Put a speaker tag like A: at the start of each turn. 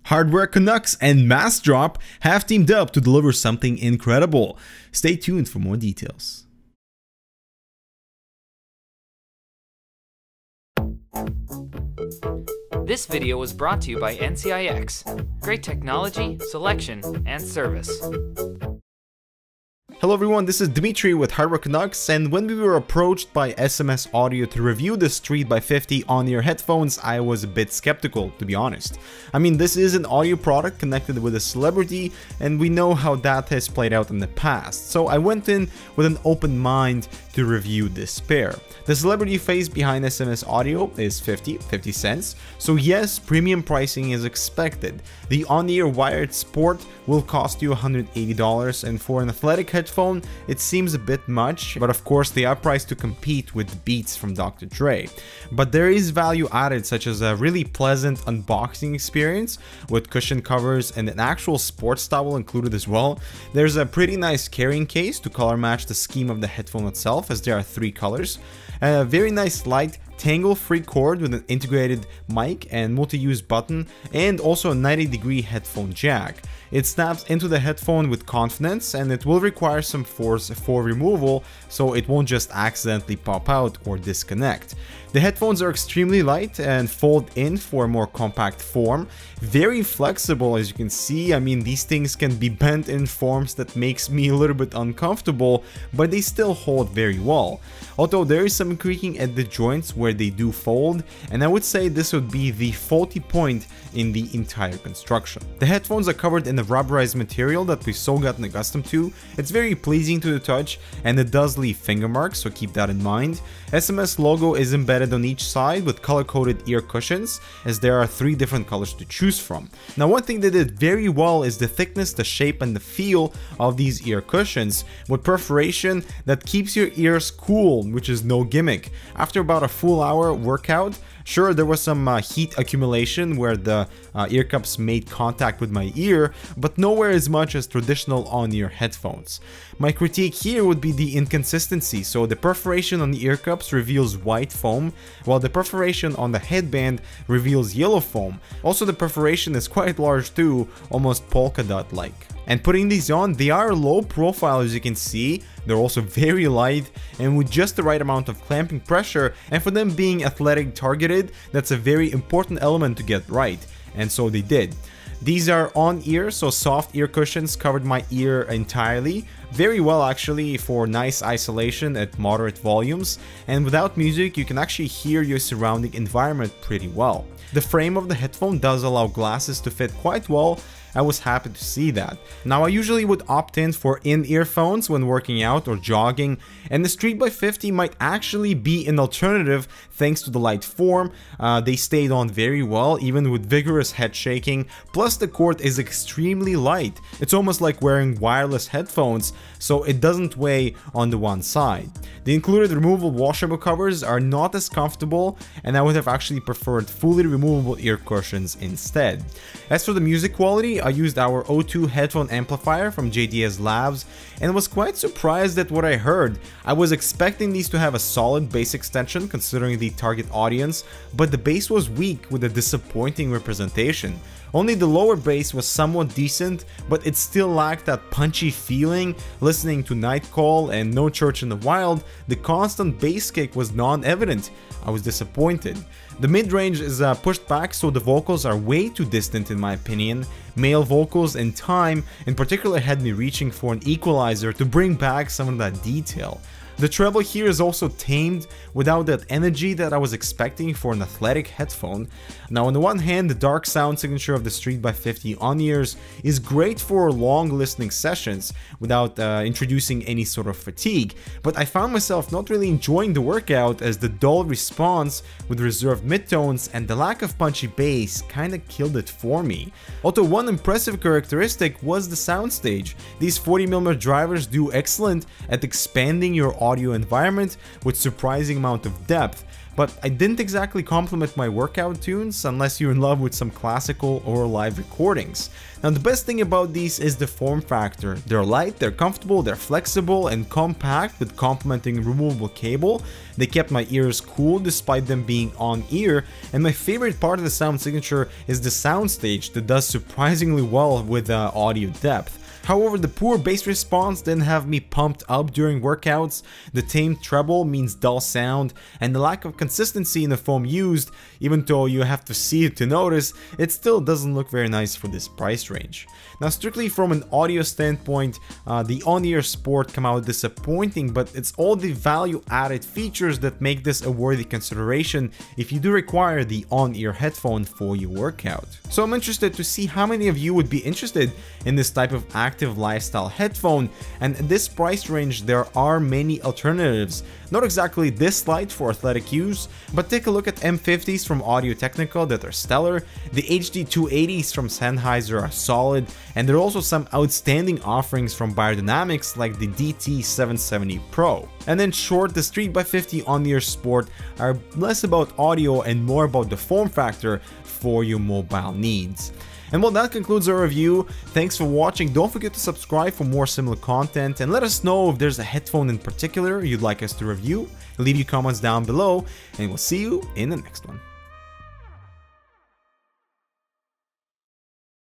A: Hardware Canucks and Mass Drop have teamed up to deliver something incredible. Stay tuned for more details.
B: This video was brought to you by NCIX. Great technology, selection, and service.
A: Hello everyone, this is Dimitri with Hardware Canucks, and when we were approached by SMS Audio to review the Street by 50 on-ear headphones, I was a bit skeptical, to be honest. I mean, this is an audio product connected with a celebrity, and we know how that has played out in the past, so I went in with an open mind to review this pair. The celebrity face behind SMS Audio is 50 cents, so yes, premium pricing is expected. The on-ear wired Sport will cost you $180, and for an athletic headphone, it seems a bit much, but of course they are priced to compete with Beats from Dr. Dre. But there is value added, such as a really pleasant unboxing experience with cushion covers and an actual sports towel included as well. There's a pretty nice carrying case to color match the scheme of the headphone itself, as there are 3 colors. A very nice light tangle-free cord with an integrated mic and multi-use button, and also a 90-degree headphone jack. It snaps into the headphone with confidence, and it will require some force for removal, so it won't just accidentally pop out or disconnect. The headphones are extremely light and fold in for a more compact form. Very flexible, as you can see. I mean, these things can be bent in forms that makes me a little bit uncomfortable, but they still hold very well. Although there is some creaking at the joints where they do fold, and I would say this would be the faulty point in the entire construction. The headphones are covered in a rubberized material that we've so gotten accustomed to. It's very pleasing to the touch, and it does leave finger marks, so keep that in mind. SMS logo is embedded on each side with color-coded ear cushions, as there are 3 different colors to choose from. Now, one thing they did very well is the thickness, the shape, and the feel of these ear cushions, with perforation that keeps your ears cool, which is no gimmick. After about a full hour workout, sure, there was some heat accumulation where the ear cups made contact with my ear, but nowhere as much as traditional on-ear headphones. My critique here would be the inconsistency. So the perforation on the ear cups reveals white foam, while the perforation on the headband reveals yellow foam. Also, the perforation is quite large too, almost polka dot like. And putting these on, they are low profile, as you can see. They're also very light and with just the right amount of clamping pressure, and for them being athletic targeted, that's a very important element to get right, and so they did. These are on ear, so soft ear cushions covered my ear entirely. Very well actually, for nice isolation at moderate volumes, and without music you can actually hear your surrounding environment pretty well. The frame of the headphone does allow glasses to fit quite well. I was happy to see that. Now, I usually would opt in for in-ear phones when working out or jogging, and the Street by 50 might actually be an alternative thanks to the light form. They stayed on very well, even with vigorous head shaking, plus the cord is extremely light. It's almost like wearing wireless headphones, so it doesn't weigh on the one side. The included removable washable covers are not as comfortable, and I would have actually preferred fully removable ear cushions instead. As for the music quality, I used our O2 headphone amplifier from JDS Labs and was quite surprised at what I heard. I was expecting these to have a solid bass extension considering the target audience, but the bass was weak with a disappointing representation. Only the lower bass was somewhat decent, but it still lacked that punchy feeling. Listening to Nightcall and No Church in the Wild, the constant bass kick was non-evident. I was disappointed. The mid-range is pushed back, so the vocals are way too distant in my opinion. Male vocals and time in particular had me reaching for an equalizer to bring back some of that detail. The treble here is also tamed without that energy that I was expecting for an athletic headphone. Now, on the one hand, the dark sound signature of the Street by 50 on-ears is great for long listening sessions without introducing any sort of fatigue, but I found myself not really enjoying the workout as the dull response with reserved midtones and the lack of punchy bass kinda killed it for me. Although one impressive characteristic was the Soundstage. These 40mm drivers do excellent at expanding your audio environment with surprising amount of depth. but I didn't exactly complement my workout tunes unless you're in love with some classical or live recordings. Now the best thing about these is the form factor. They're light, they're comfortable, they're flexible and compact with complementing removable cable. They kept my ears cool despite them being on ear, and my favorite part of the sound signature is the Soundstage that does surprisingly well with audio depth. However, the poor bass response didn't have me pumped up during workouts, the tame treble means dull sound, and the lack of consistency in the foam used, even though you have to see it to notice, it still doesn't look very nice for this price range. Now strictly from an audio standpoint, the on-ear Sport come out disappointing, but it's all the value added features that make this a worthy consideration if you do require the on-ear headphone for your workout. So I'm interested to see how many of you would be interested in this type of active lifestyle headphone, and at this price range there are many alternatives. Not exactly this light for athletic use, but take a look at M50s from Audio Technica that are stellar, the HD 280s from Sennheiser are solid, and there are also some outstanding offerings from Beyerdynamics like the DT770 Pro. And in short, the Street by 50 on-ear Sport are less about audio and more about the form factor for your mobile needs. And well, that concludes our review. Thanks for watching. Don't forget to subscribe for more similar content, and let us know if there's a headphone in particular you'd like us to review. Leave your comments down below, and we'll see you in the next one.